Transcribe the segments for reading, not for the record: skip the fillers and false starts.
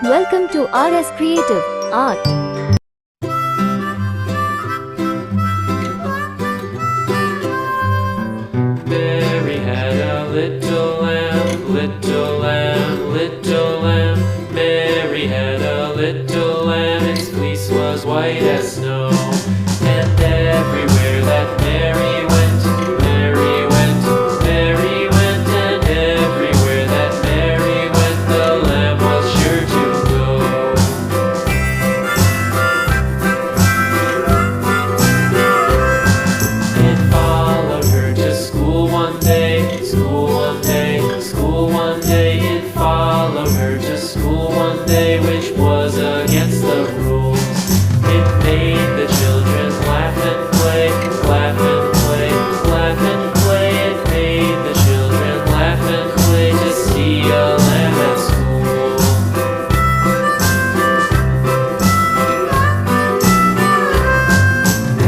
Welcome to RS Creative Art. Mary had a little lamb, little lamb, little lamb. Mary had a little lamb, its fleece was white as snow. And everywhere that Mary went, Mary went, Mary went. And everywhere that Mary went, the lamb was sure to go. It followed her to school one day, school one day, school one day. It followed her to school one day, which was against the rules. It made the children laugh and play, laugh and play, laugh and play. It made the children laugh and play to see a lamb at school.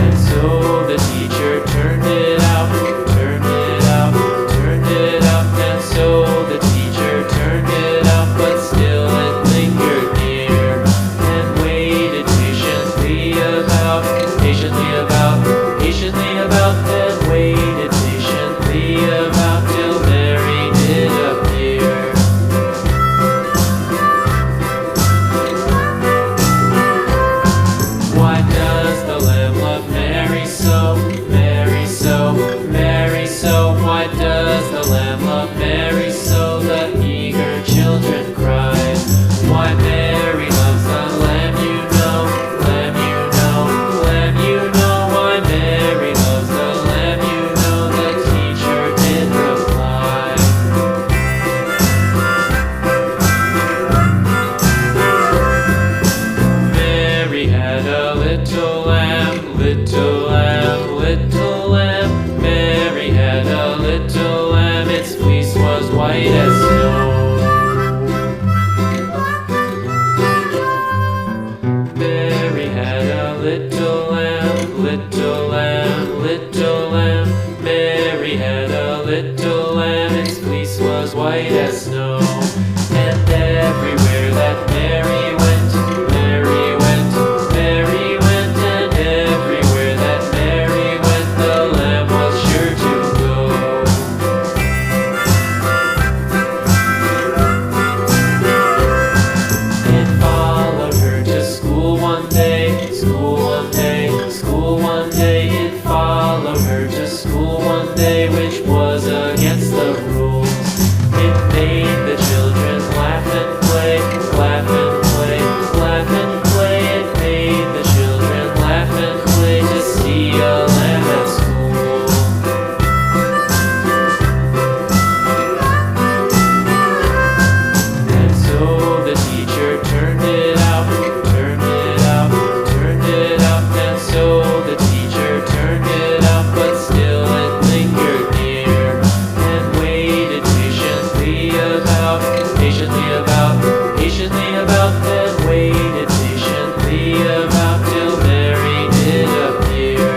And so the teacher turned it out, turned it out, turned it up. And so the teacher turned it up, but still it lingered near and waited patiently about, then waited patiently about till Mary did appear. Why does the lamb love Mary so, Mary so, Mary so? Why does the lamb love Mary so? The eager children cried. Why Mary loves the lamb, you know, lamb, you know, lamb, you know. Why Mary loves the lamb, you know, the teacher did reply. Mary had a little lamb, little lamb, little lamb. Mary had a little lamb, its fleece was white as snow. Mary had a little lamb, little lamb, little lamb. Mary had a little lamb, its fleece was white as snow. And everywhere that Mary went, Mary went, Mary went. And everywhere that Mary went, the lamb was sure to go. It followed her to school one day, school one day, school one day. It followed her to school one day, which was against the rules. It made the children laugh and play, laugh and play, laugh and play. It made the children laugh and play to see a lamb at school. And so the teacher turned it out, turned it out, turned it up. And so the teacher turned it up, but still it lingered near and waited patiently about, then waited patiently about till Mary did appear.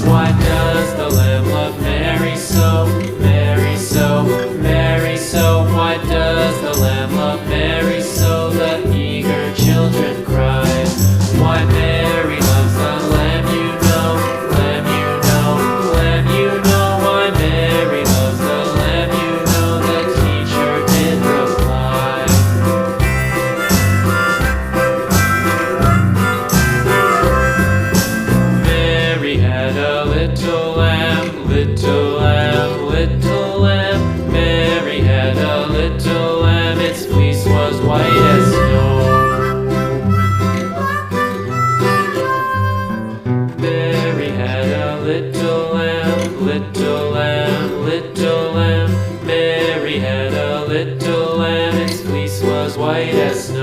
Why does the lamb love Mary so, Mary so, Mary so? Why does the lamb love Mary so? The eager children cried. Why Mary loves the lamb, you know, lamb, you know, lamb, you know. Why Mary loves the lamb, you know, the teacher did reply. Mary had a little lamb, little lamb, little lamb. Mary had a little lamb, its fleece was white as snow. Mary had a little lamb, little lamb, little lamb. Mary had a little lamb, its fleece was white as snow.